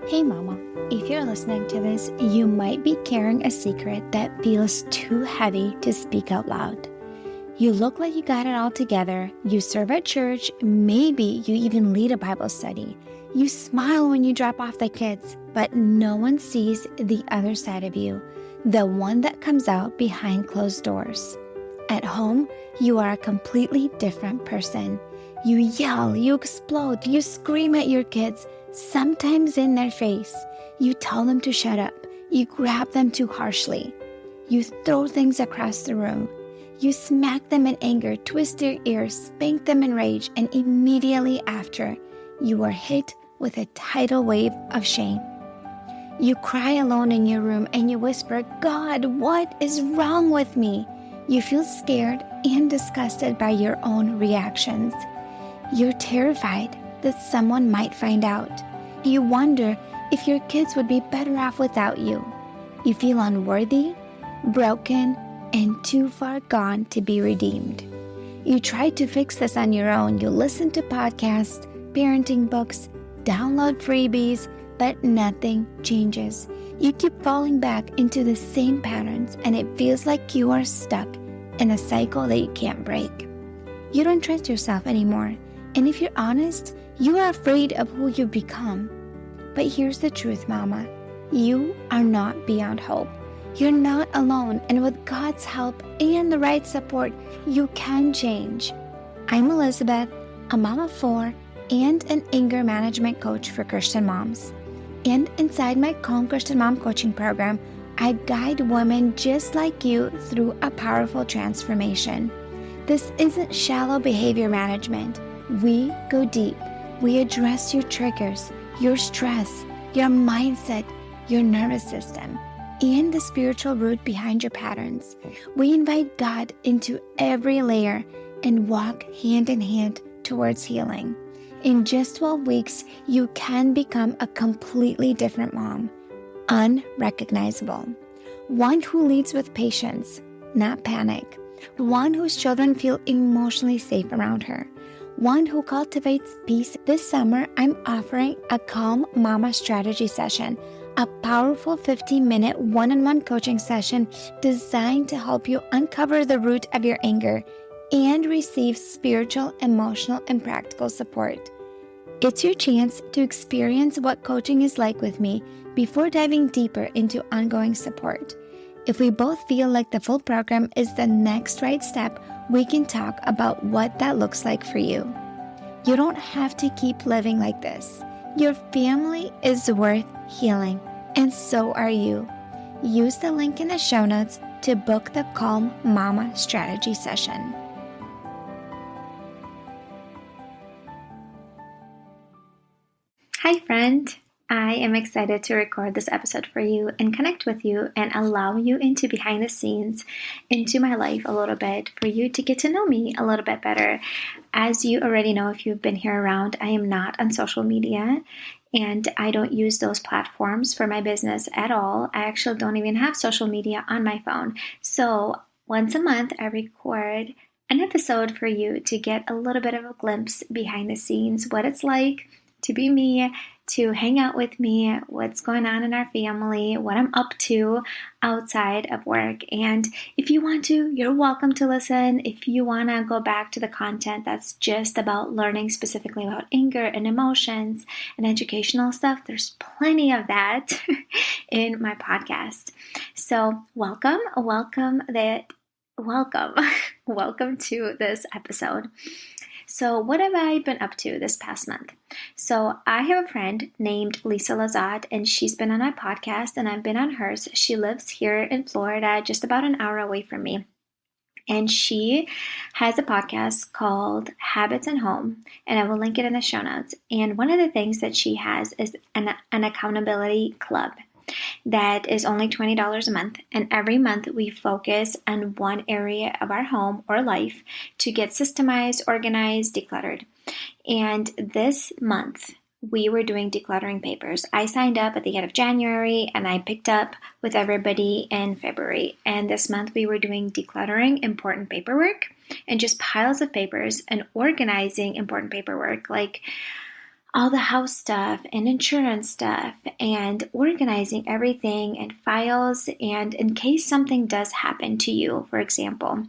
Hey mama, if you're listening to this, you might be carrying a secret that feels too heavy to speak out loud. You look like you got it all together, you serve at church, maybe you even lead a Bible study. You smile when you drop off the kids, but no one sees the other side of you, the one that comes out behind closed doors. At home, you are a completely different person. You yell, you explode, you scream at your kids, sometimes in their face. You tell them to shut up. You grab them too harshly. You throw things across the room. You smack them in anger, twist their ears, spank them in rage, and immediately after, you are hit with a tidal wave of shame. You cry alone in your room and you whisper, "God, what is wrong with me?" You feel scared and disgusted by your own reactions. You're terrified that someone might find out. You wonder if your kids would be better off without you. You feel unworthy, broken, and too far gone to be redeemed. You try to fix this on your own. You listen to podcasts, parenting books, download freebies, but nothing changes. You keep falling back into the same patterns, and it feels like you are stuck in a cycle that you can't break. You don't trust yourself anymore, and if you're honest, you are afraid of who you've become. But here's the truth, Mama. You are not beyond hope. You're not alone, and with God's help and the right support, you can change. I'm Elizabeth, a mom of 4 and an anger management coach for Christian moms. And inside my Calm Christian Mom coaching program, I guide women just like you through a powerful transformation. This isn't shallow behavior management. We go deep. We address your triggers, your stress, your mindset, your nervous system, and the spiritual root behind your patterns. We invite God into every layer and walk hand in hand towards healing. In just 12 weeks, you can become a completely different mom, unrecognizable. One who leads with patience, not panic. One whose children feel emotionally safe around her. One who cultivates peace. This summer, I'm offering a Calm Mama strategy session, a powerful 15-minute one-on-one coaching session designed to help you uncover the root of your anger and receive spiritual, emotional, and practical support. It's your chance to experience what coaching is like with me before diving deeper into ongoing support. If we both feel like the full program is the next right step, we can talk about what that looks like for you. You don't have to keep living like this. Your family is worth healing, and so are you. Use the link in the show notes to book the Calm Mama strategy session. Hi, friend. I am excited to record this episode for you and connect with you and allow you into behind the scenes, into my life a little bit, for you to get to know me a little bit better. As you already know, if you've been here around, I am not on social media and I don't use those platforms for my business at all. I actually don't even have social media on my phone. So once a month, I record an episode for you to get a little bit of a glimpse behind the scenes, what it's like to be me, to hang out with me, what's going on in our family, what I'm up to outside of work. And if you want to, you're welcome to listen. If you want to go back to the content that's just about learning specifically about anger and emotions and educational stuff, there's plenty of that in my podcast. So welcome to this episode. So what have I been up to this past month? So I have a friend named Lisa Lazat, and she's been on my podcast, and I've been on hers. She lives here in Florida, just about an hour away from me. And she has a podcast called Habits and Home, and I will link it in the show notes. And one of the things that she has is an accountability club that is only $20 a month. And every month we focus on one area of our home or life to get systemized, organized, decluttered. And this month we were doing decluttering papers. I signed up at the end of January and I picked up with everybody in February. And this month we were doing decluttering important paperwork and just piles of papers and organizing important paperwork. Like all the house stuff and insurance stuff and organizing everything and files. And in case something does happen to you, for example,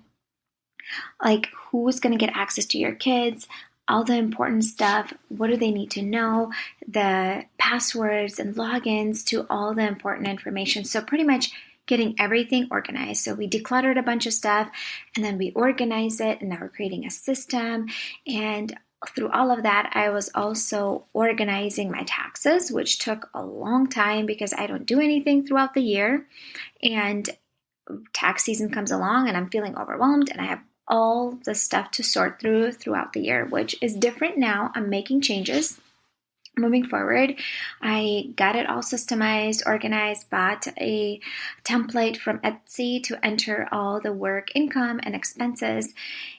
like who's going to get access to your kids, all the important stuff, what do they need to know, the passwords and logins to all the important information. So pretty much getting everything organized. So we decluttered a bunch of stuff and then we organized it, and now we're creating a system. And through all of that, I was also organizing my taxes, which took a long time because I don't do anything throughout the year. And tax season comes along and I'm feeling overwhelmed and I have all the stuff to sort through throughout the year, which is different now. I'm making changes. Moving forward, I got it all systemized, organized, bought a template from Etsy to enter all the work, income, and expenses.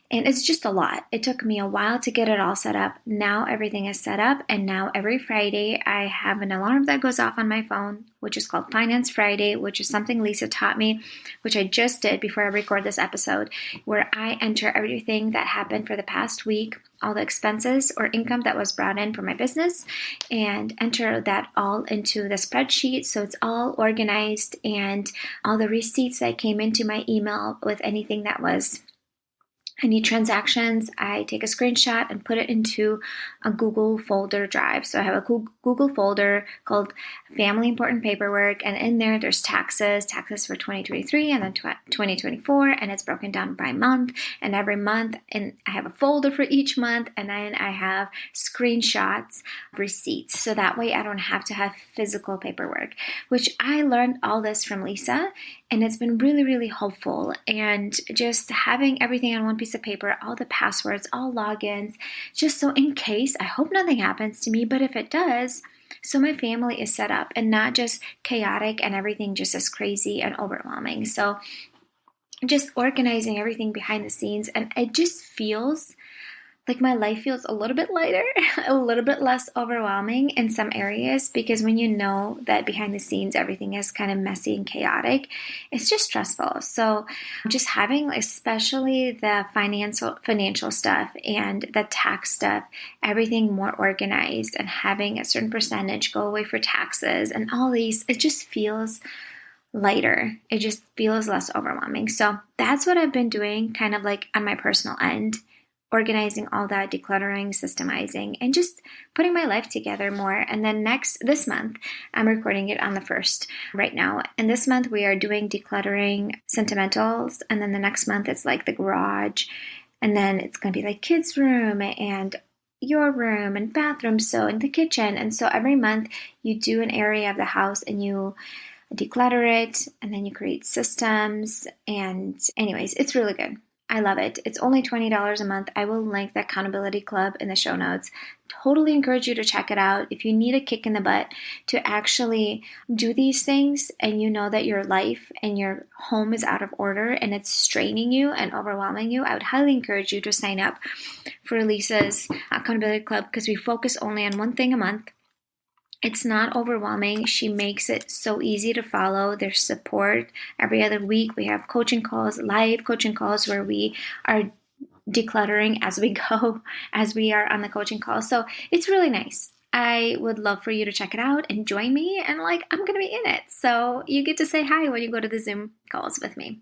And it's just a lot. It took me a while to get it all set up. Now everything is set up, and now every Friday I have an alarm that goes off on my phone, which is called Finance Friday, which is something Lisa taught me, which I just did before I record this episode, where I enter everything that happened for the past week, all the expenses or income that was brought in for my business, and enter that all into the spreadsheet so it's all organized, and all the receipts that came into my email with anything that was any transactions, I take a screenshot and put it into a Google folder drive. So I have a Google folder called Family Important Paperwork, and in there there's taxes for 2023 and then 2024, and it's broken down by month, and every month, and I have a folder for each month, and then I have screenshots, receipts, so that way I don't have to have physical paperwork, which I learned all this from Lisa, and it's been really, really helpful. And just having everything on one piece of paper, all the passwords, all logins, just so in case, I hope nothing happens to me, but if it does, so my family is set up and not just chaotic and everything just as crazy and overwhelming. So just organizing everything behind the scenes, and it just feels like my life feels a little bit lighter, a little bit less overwhelming in some areas, because when you know that behind the scenes everything is kind of messy and chaotic, it's just stressful. So just having especially the financial stuff and the tax stuff, everything more organized, and having a certain percentage go away for taxes and all these, it just feels lighter. It just feels less overwhelming. So that's what I've been doing kind of like on my personal end, organizing all that, decluttering, systemizing, and just putting my life together more. And then this month, I'm recording it on the 1st right now. And this month we are doing decluttering sentimentals. And then the next month it's like the garage. And then it's going to be like kids' room and your room and bathroom, so in the kitchen. And so every month you do an area of the house and you declutter it, and then you create systems. And anyways, it's really good. I love it. It's only $20 a month. I will link the accountability club in the show notes. Totally encourage you to check it out. If you need a kick in the butt to actually do these things, and you know that your life and your home is out of order and it's straining you and overwhelming you, I would highly encourage you to sign up for Lisa's accountability club, because we focus only on one thing a month. It's not overwhelming. She makes it so easy to follow. There's support every other week. We have coaching calls, live coaching calls, where we are decluttering as we go, as we are on the coaching call. So it's really nice. I would love for you to check it out and join me. And I'm going to be in it. So you get to say hi when you go to the Zoom calls with me.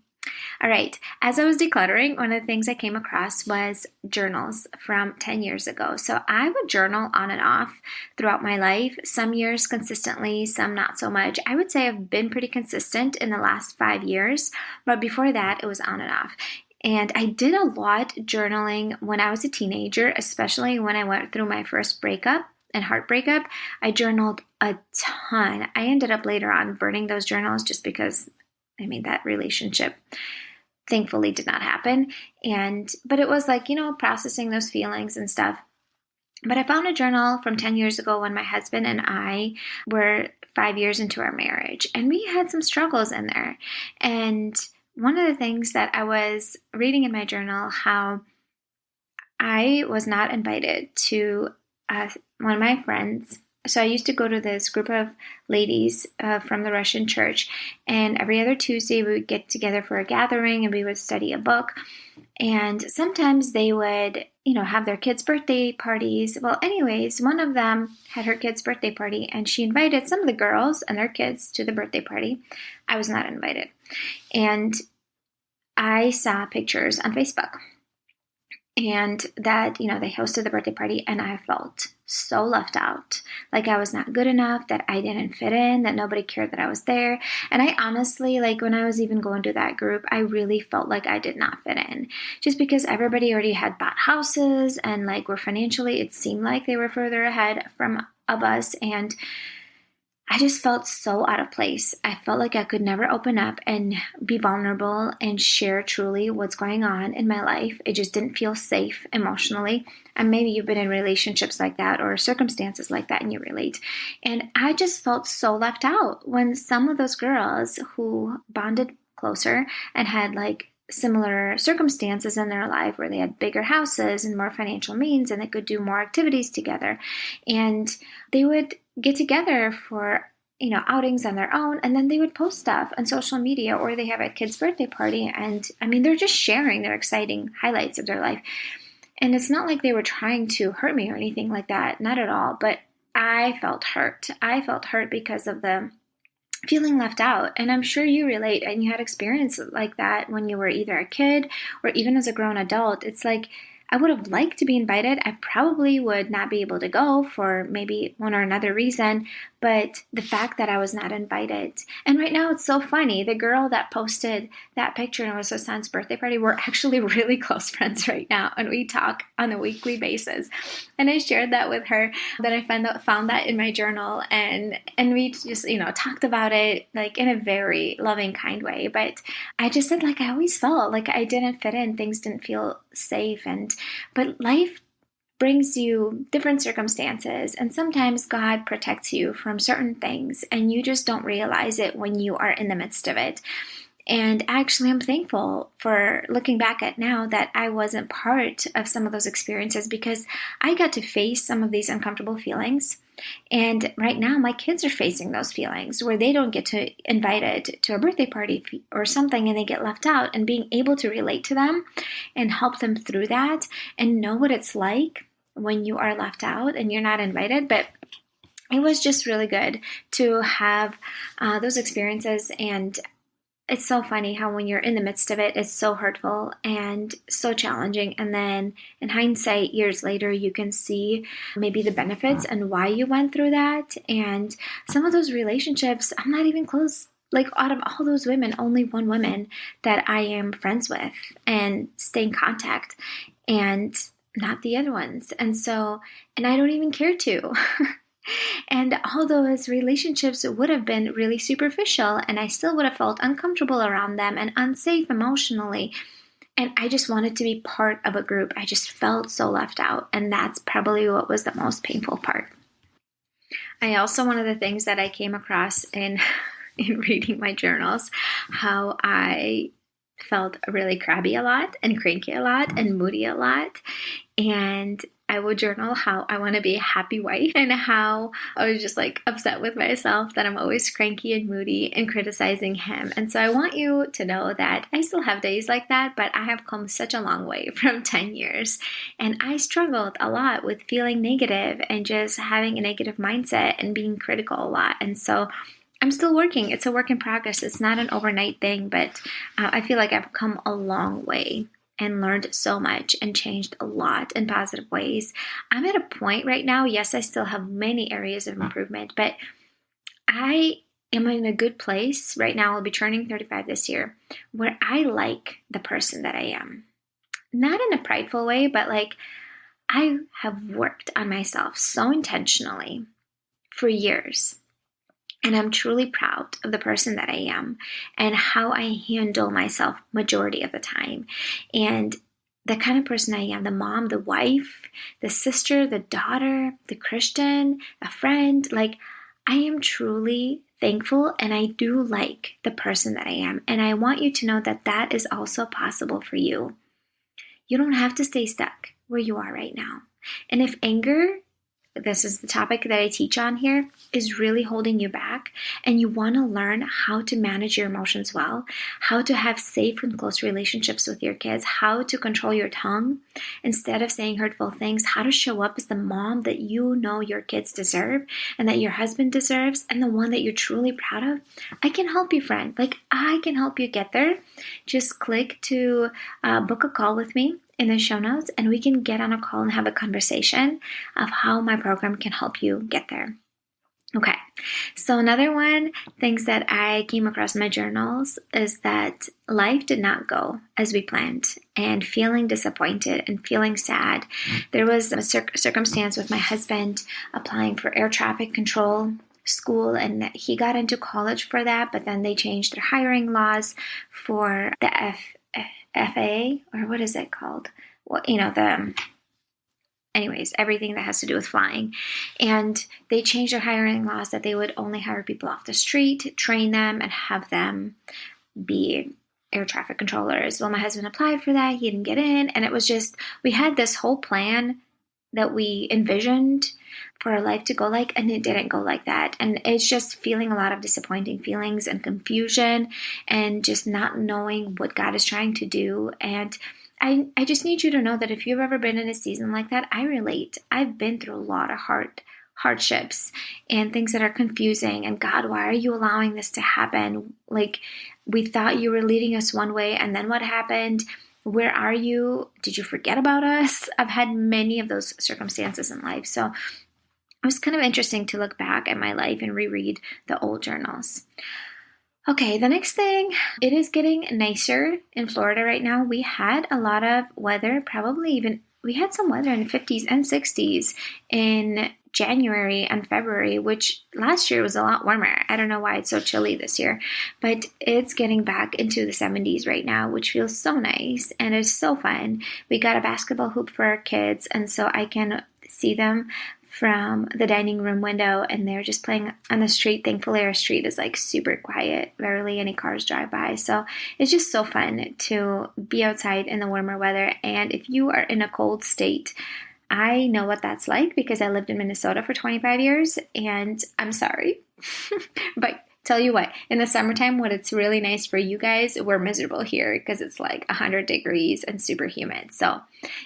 All right. As I was decluttering, one of the things I came across was journals from 10 years ago. So I would journal on and off throughout my life, some years consistently, some not so much. I would say I've been pretty consistent in the last 5 years, but before that, it was on and off. And I did a lot journaling when I was a teenager, especially when I went through my first breakup and heartbreakup. I journaled a ton. I ended up later on burning those journals just because that relationship thankfully did not happen. But it was processing those feelings and stuff. But I found a journal from 10 years ago when my husband and I were 5 years into our marriage, and we had some struggles in there. And one of the things that I was reading in my journal, how I was not invited to one of my friends' So I used to go to this group of ladies from the Russian church, and every other Tuesday we would get together for a gathering and we would study a book. And sometimes they would, have their kids' birthday parties. Well, anyways, one of them had her kid's birthday party, and she invited some of the girls and their kids to the birthday party. I was not invited. And I saw pictures on Facebook. And that, they hosted the birthday party, and I felt so left out. Like I was not good enough, that I didn't fit in, that nobody cared that I was there. And I honestly, when I was even going to that group, I really felt like I did not fit in. Just because everybody already had bought houses and were financially, it seemed like they were further ahead of us. And I just felt so out of place. I felt like I could never open up and be vulnerable and share truly what's going on in my life. It just didn't feel safe emotionally. And maybe you've been in relationships like that or circumstances like that and you relate. And I just felt so left out when some of those girls who bonded closer and had similar circumstances in their life where they had bigger houses and more financial means and they could do more activities together. And they would get together for, outings on their own, and then they would post stuff on social media, or they have a kid's birthday party. And they're just sharing their exciting highlights of their life. And it's not like they were trying to hurt me or anything like that. Not at all. But I felt hurt. I felt hurt because of the feeling left out. And I'm sure you relate and you had experiences like that when you were either a kid or even as a grown adult. It's like, I would have liked to be invited. I probably would not be able to go for maybe one or another reason, but the fact that I was not invited. And right now it's so funny. The girl that posted that picture and it was her son's birthday party, we're actually really close friends right now, and we talk on a weekly basis. And I shared that with her, that I found that in my journal, and we just, talked about it in a very loving, kind way. But I just said I always felt like I didn't fit in. Things didn't feel safe. But life brings you different circumstances, and sometimes God protects you from certain things, and you just don't realize it when you are in the midst of it. And actually, I'm thankful for looking back at now that I wasn't part of some of those experiences, because I got to face some of these uncomfortable feelings. And right now, my kids are facing those feelings where they don't get to invited to a birthday party or something, and they get left out. And being able to relate to them and help them through that and know what it's like when you are left out and you're not invited. But it was just really good to have those experiences. And it's so funny how when you're in the midst of it, it's so hurtful and so challenging. And then in hindsight, years later, you can see maybe the benefits and why you went through that. And some of those relationships, I'm not even close. Out of all those women, only one woman that I am friends with and stay in contact, and not the other ones. And I don't even care to. And all those relationships would have been really superficial, and I still would have felt uncomfortable around them and unsafe emotionally. And I just wanted to be part of a group. I just felt so left out, and that's probably what was the most painful part. I also, one of the things that I came across in reading my journals, how I felt really crabby a lot and cranky a lot and moody a lot. And I would journal how I want to be a happy wife, and how I was just upset with myself that I'm always cranky and moody and criticizing him. And so I want you to know that I still have days like that, but I have come such a long way from 10 years. And I struggled a lot with feeling negative and just having a negative mindset and being critical a lot. And so I'm still working. It's a work in progress. It's not an overnight thing, but I feel like I've come a long way and learned so much and changed a lot in positive ways. I'm at a point right now, yes, I still have many areas of improvement, but I am in a good place right now. I'll be turning 35 this year, where I like the person that I am. Not in a prideful way, but I have worked on myself so intentionally for years. And I'm truly proud of the person that I am and how I handle myself majority of the time. And the kind of person I am, the mom, the wife, the sister, the daughter, the Christian, a friend, I am truly thankful, and I do like the person that I am. And I want you to know that that is also possible for you. You don't have to stay stuck where you are right now. And if anger this is the topic that I teach on here, is really holding you back, and you want to learn how to manage your emotions well, how to have safe and close relationships with your kids, how to control your tongue instead of saying hurtful things, how to show up as the mom that you know your kids deserve and that your husband deserves, and the one that you're truly proud of, I can help you, friend. Like, I can help you get there. Just click to book a call with me in the show notes, and we can get on a call and have a conversation of how my program can help you get there. Okay, so another one, things that I came across in my journals is that life did not go as we planned, and feeling disappointed and feeling sad. There was a circumstance with my husband applying for air traffic control school, and he got into college for that, but then they changed their hiring laws for the FAA, or what is it called? Well, anyways, everything that has to do with flying. And they changed their hiring laws that they would only hire people off the street, train them, and have them be air traffic controllers. Well, my husband applied for that. He didn't get in. And it was just, we had this whole plan that we envisioned for our life to go like, and it didn't go like that. And it's just feeling a lot of disappointing feelings and confusion and just not knowing what God is trying to do. And I just need you to know that if you've ever been in a season like that, I relate. I've been through a lot of hardships and things that are confusing. And God, why are you allowing this to happen? Like, we thought you were leading us one way, and then what happened? Where are you? Did you forget about us? I've had many of those circumstances in life. So it was kind of interesting to look back at my life and reread the old journals. Okay, the next thing, it is getting nicer in Florida right now. We had a lot of weather, we had some weather in the 50s and 60s in January and February, which last year was a lot warmer. I don't know why it's so chilly this year, but it's getting back into the 70s right now, which feels so nice and it's so fun. We got a basketball hoop for our kids, and so I can see them from the dining room window, and they're just playing on the street. Thankfully, our street is like super quiet. Rarely any cars drive by. So it's just so fun to be outside in the warmer weather. And if you are in a cold state, I know what that's like because I lived in Minnesota for 25 years, and I'm sorry. But tell you what, in the summertime, when it's really nice for you guys, we're miserable here because it's like 100 degrees and super humid. So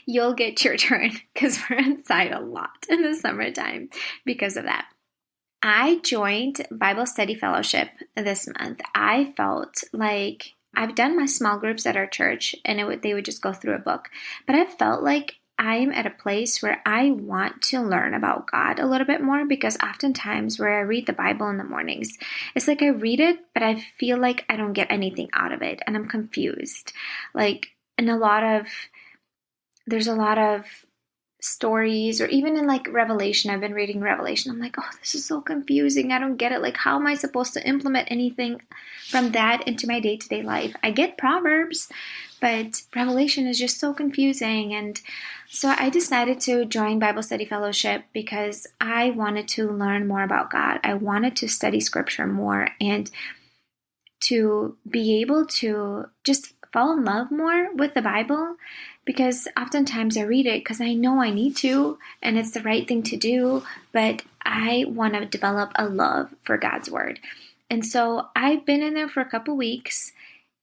you'll get your turn because we're inside a lot in the summertime because of that. I joined Bible Study Fellowship this month. I felt like I've done my small groups at our church, and they would just go through a book. But I felt like I'm at a place where I want to learn about God a little bit more, because oftentimes where I read the Bible in the mornings, it's like I read it, but I feel like I don't get anything out of it, and I'm confused. There's a lot of stories, or even in like Revelation, I've been reading Revelation. I'm like, oh, this is so confusing. I don't get it. Like, how am I supposed to implement anything from that into my day-to-day life? I get Proverbs, but Revelation is just so confusing. And so I decided to join Bible Study Fellowship because I wanted to learn more about God. I wanted to study scripture more and to be able to just fall in love more with the Bible, because oftentimes I read it because I know I need to and it's the right thing to do, but I want to develop a love for God's Word. And so I've been in there for a couple weeks.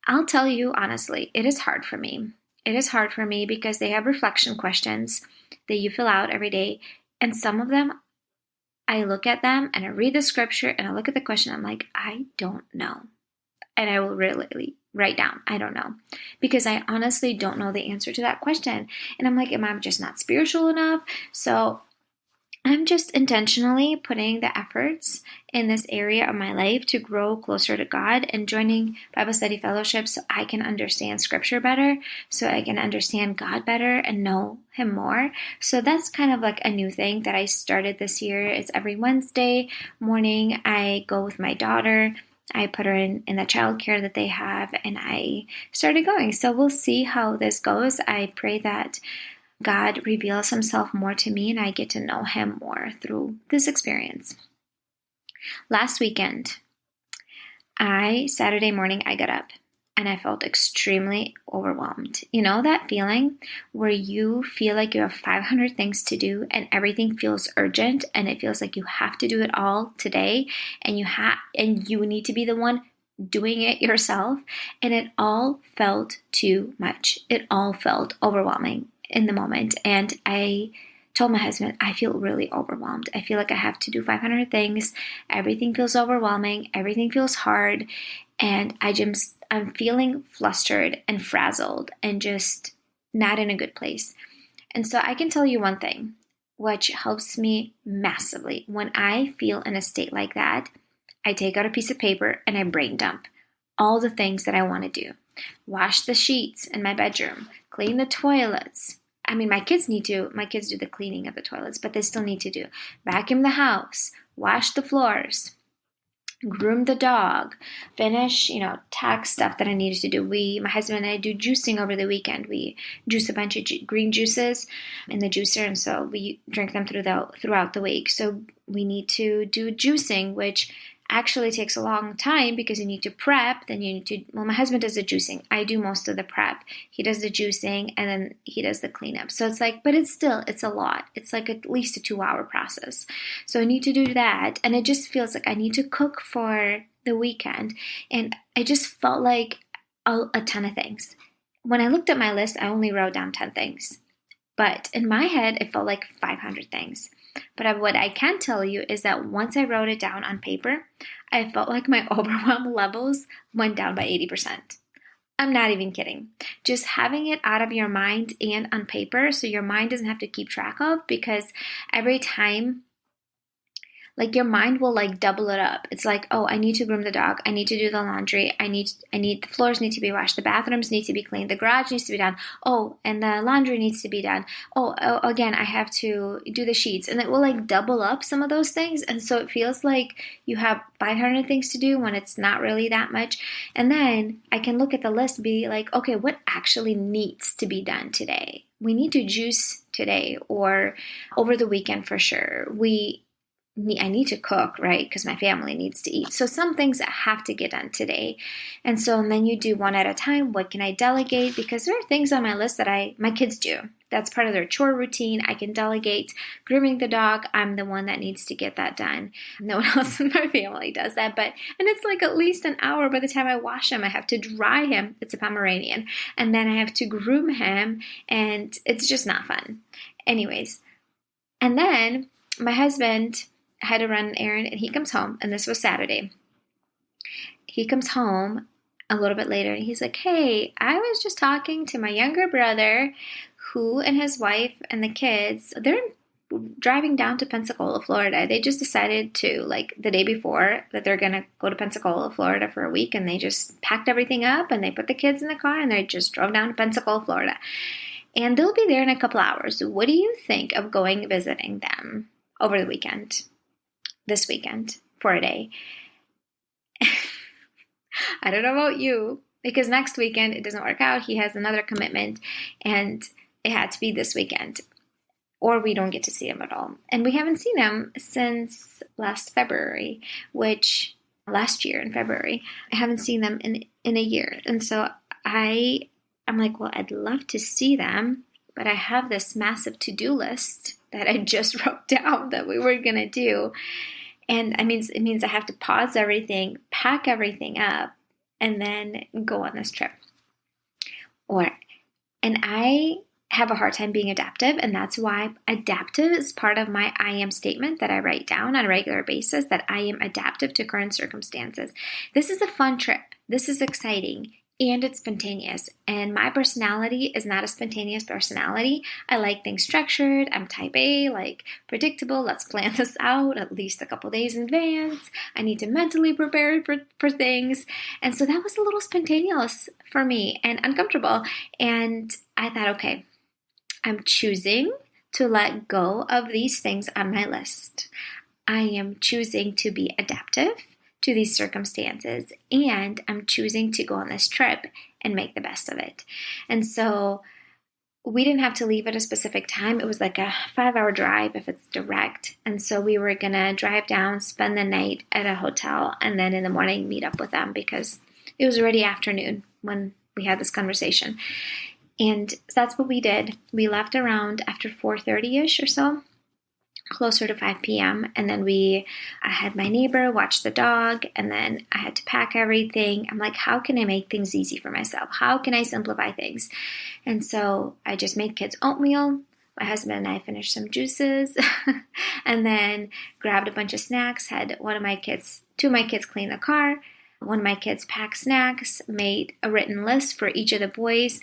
I'll tell you honestly, it is hard for me. It is hard for me because they have reflection questions that you fill out every day. And some of them, I look at them and I read the scripture and I look at the question. I'm like, I don't know. And I will really write down, I don't know, because I honestly don't know the answer to that question. And I'm like, am I just not spiritual enough? So I'm just intentionally putting the efforts in this area of my life to grow closer to God and joining Bible Study Fellowship so I can understand scripture better, so I can understand God better and know Him more. So that's kind of like a new thing that I started this year. It's every Wednesday morning I go with my daughter. I put her in the childcare that they have, and I started going. So we'll see how this goes. I pray that God reveals Himself more to me and I get to know Him more through this experience. Last weekend, Saturday morning, I got up and I felt extremely overwhelmed. You know that feeling where you feel like you have 500 things to do and everything feels urgent and it feels like you have to do it all today, and you need to be the one doing it yourself, and it all felt too much. It all felt overwhelming in the moment, and I told my husband, I feel really overwhelmed. I feel like I have to do 500 things. Everything feels overwhelming. Everything feels hard. And I'm feeling flustered and frazzled and just not in a good place. And so I can tell you one thing, which helps me massively. When I feel in a state like that, I take out a piece of paper and I brain dump all the things that I want to do. Wash the sheets in my bedroom, clean the toilets. I mean, my kids do the cleaning of the toilets, but they still need to vacuum the house, wash the floors, groom the dog, finish, tax stuff that I needed to do. My husband and I do juicing over the weekend. We juice a bunch of green juices in the juicer, and so we drink them throughout the week. So we need to do juicing, which actually takes a long time because you need to prep. My husband does the juicing. I do most of the prep. He does the juicing, and then he does the cleanup. So it's a lot. It's like at least a 2-hour process. So I need to do that. And it just feels like I need to cook for the weekend. And I just felt like a ton of things. When I looked at my list, I only wrote down 10 things. But in my head, it felt like 500 things. But what I can tell you is that once I wrote it down on paper, I felt like my overwhelm levels went down by 80%. I'm not even kidding. Just having it out of your mind and on paper so your mind doesn't have to keep track of, because every time, like, your mind will like double it up. It's like, oh, I need to groom the dog. I need to do the laundry. The floors need to be washed. The bathrooms need to be cleaned. The garage needs to be done. Oh, and the laundry needs to be done. Again, I have to do the sheets. And it will like double up some of those things. And so it feels like you have 500 things to do when it's not really that much. And then I can look at the list and be like, okay, what actually needs to be done today? We need to juice today or over the weekend for sure. I need to cook, right? Because my family needs to eat. So some things have to get done today. And then you do one at a time. What can I delegate? Because there are things on my list that my kids do. That's part of their chore routine. I can delegate grooming the dog. I'm the one that needs to get that done. No one else in my family does that. And it's like at least an hour by the time I wash him. I have to dry him. It's a Pomeranian. And then I have to groom him. And it's just not fun. Anyways. And then my husband had to run an errand, and he comes home, and this was Saturday. He comes home a little bit later, and he's like, hey, I was just talking to my younger brother, who and his wife and the kids, they're driving down to Pensacola, Florida. They just decided to, like, the day before, that they're going to go to Pensacola, Florida for a week, and they just packed everything up, and they put the kids in the car, and they just drove down to Pensacola, Florida. And they'll be there in a couple hours. What do you think of going visiting them over the weekend? This weekend for a day. I don't know about you, because next weekend it doesn't work out. He has another commitment, and it had to be this weekend, or we don't get to see him at all. And we haven't seen him since last year in February. I haven't seen them in a year. And so I'm like, well, I'd love to see them, but I have this massive to-do list that I just wrote down that we were going to do. And it means I have to pause everything, pack everything up, and then go on this trip. And I have a hard time being adaptive, and that's why adaptive is part of my I am statement that I write down on a regular basis, that I am adaptive to current circumstances. This is a fun trip. This is exciting. And it's spontaneous. And my personality is not a spontaneous personality. I like things structured. I'm type A, like predictable. Let's plan this out at least a couple days in advance. I need to mentally prepare for things. And so that was a little spontaneous for me and uncomfortable. And I thought, okay, I'm choosing to let go of these things on my list. I am choosing to be adaptive to these circumstances, and I'm choosing to go on this trip and make the best of it. And so we didn't have to leave at a specific time. It was like a 5-hour drive if it's direct. And so we were going to drive down, spend the night at a hotel, and then in the morning meet up with them because it was already afternoon when we had this conversation. And that's what we did. We left around after 4:30ish or so, closer to 5 p.m. And then I had my neighbor watch the dog, and then I had to pack everything. I'm like, how can I make things easy for myself? How can I simplify things? And so I just made kids oatmeal. My husband and I finished some juices and then grabbed a bunch of snacks, had two of my kids clean the car. One of my kids packed snacks, made a written list for each of the boys,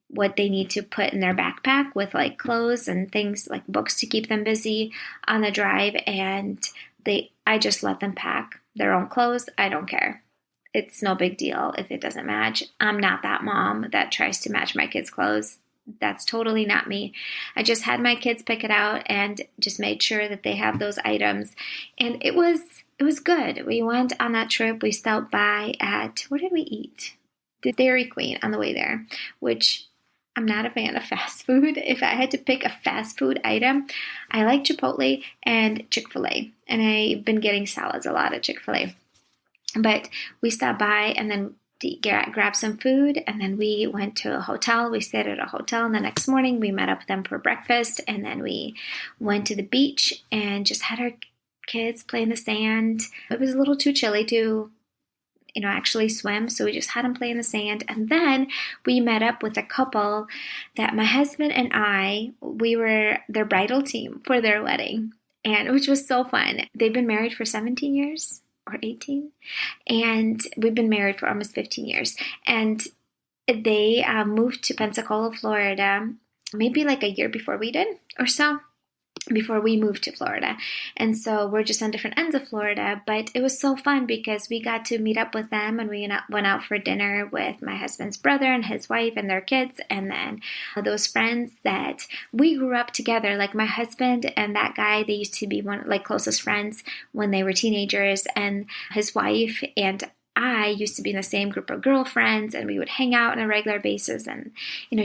what they need to put in their backpack with like clothes and things like books to keep them busy on the drive. And I just let them pack their own clothes. I don't care. It's no big deal if it doesn't match. I'm not that mom that tries to match my kids' clothes. That's totally not me. I just had my kids pick it out and just made sure that they have those items. And it was good. We went on that trip. We stopped by at, where did we eat? The Dairy Queen on the way there, which I'm not a fan of fast food. If I had to pick a fast food item, I like Chipotle and Chick-fil-A. And I've been getting salads a lot at Chick-fil-A. But we stopped by and then grab some food, and then we went to a hotel. We stayed at a hotel, and the next morning we met up with them for breakfast, and then we went to the beach and just had our kids play in the sand. It was a little too chilly to actually swim, so we just had them play in the sand. And then we met up with a couple that my husband and we were their bridal team for their wedding, and which was so fun. They've been married for 17 years or 18, and we've been married for almost 15 years. And they moved to Pensacola, Florida, maybe like a year before we did or so, before we moved to Florida. And so we're just on different ends of Florida, but it was so fun because we got to meet up with them, and we went out for dinner with my husband's brother and his wife and their kids, and then those friends that we grew up together. Like my husband and that guy, they used to be closest friends when they were teenagers, and his wife and I used to be in the same group of girlfriends, and we would hang out on a regular basis. And,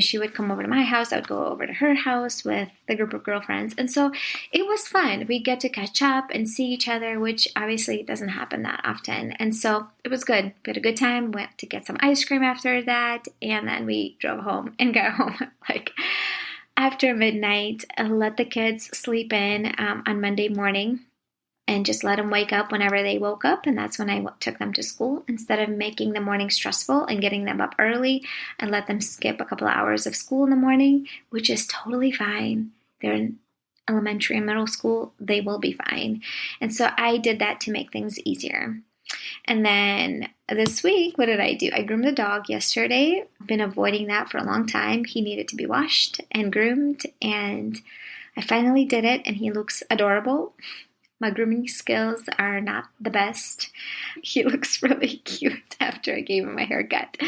she would come over to my house. I would go over to her house with the group of girlfriends. And so it was fun. We get to catch up and see each other, which obviously doesn't happen that often. And so it was good. We had a good time. Went to get some ice cream after that. And then we drove home and got home after midnight. Let the kids sleep in on Monday morning, and just let them wake up whenever they woke up. And that's when I took them to school. Instead of making the morning stressful and getting them up early, and let them skip a couple of hours of school in the morning, which is totally fine. They're in elementary and middle school. They will be fine. And so I did that to make things easier. And then this week, what did I do? I groomed the dog yesterday. I've been avoiding that for a long time. He needed to be washed and groomed, and I finally did it, and he looks adorable. My grooming skills are not the best. He looks really cute after I gave him a haircut.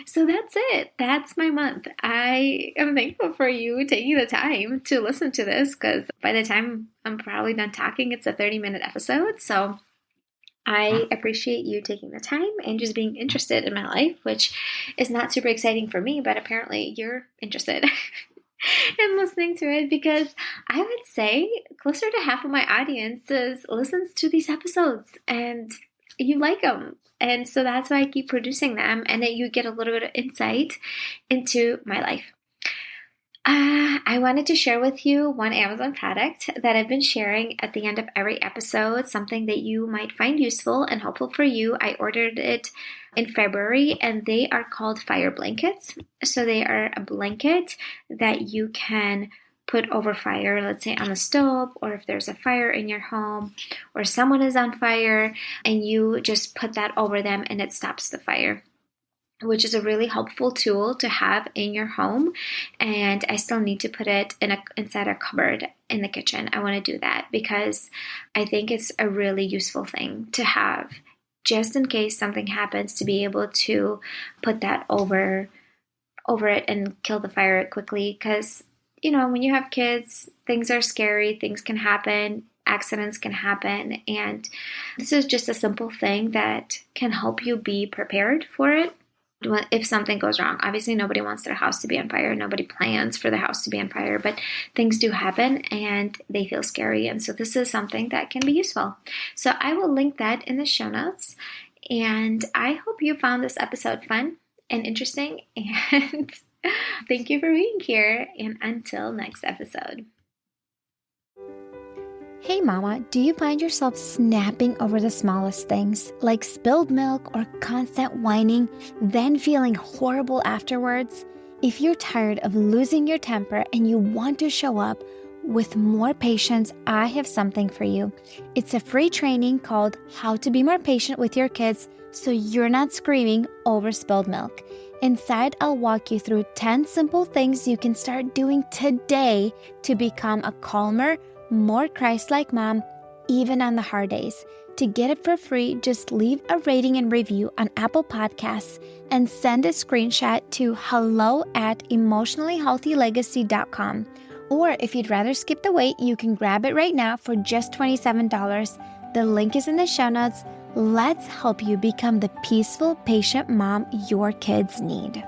So that's it. That's my month. I am thankful for you taking the time to listen to this, because by the time I'm probably done talking, it's a 30-minute episode. So I appreciate you taking the time and just being interested in my life, which is not super exciting for me, but apparently you're interested and listening to it, because I would say closer to half of my audience listens to these episodes and you like them. And so that's why I keep producing them, and that you get a little bit of insight into my life. I wanted to share with you one Amazon product that I've been sharing at the end of every episode, something that you might find useful and helpful for you. I ordered it in February, and they are called fire blankets. So they are a blanket that you can put over fire, let's say on the stove, or if there's a fire in your home or someone is on fire, and you just put that over them and it stops the fire, which is a really helpful tool to have in your home. And I still need to put it inside a cupboard in the kitchen. I want to do that because I think it's a really useful thing to have, just in case something happens, to be able to put that over it and kill the fire quickly. Because, when you have kids, things are scary, things can happen, accidents can happen. And this is just a simple thing that can help you be prepared for it. If something goes wrong, obviously nobody wants their house to be on fire. Nobody plans for their house to be on fire, but things do happen and they feel scary. And so this is something that can be useful. So I will link that in the show notes. And I hope you found this episode fun and interesting. And thank you for being here. And until next episode. Hey mama, do you find yourself snapping over the smallest things, like spilled milk or constant whining, then feeling horrible afterwards? If you're tired of losing your temper and you want to show up with more patience, I have something for you. It's a free training called How to Be More Patient with Your Kids so you're not screaming over spilled milk. Inside, I'll walk you through 10 simple things you can start doing today to become a calmer, more Christ-like mom, even on the hard days. To get it for free, just leave a rating and review on Apple Podcasts and send a screenshot to hello@emotionallyhealthylegacy.com. Or if you'd rather skip the wait, you can grab it right now for just $27. The link is in the show notes. Let's help you become the peaceful, patient mom your kids need.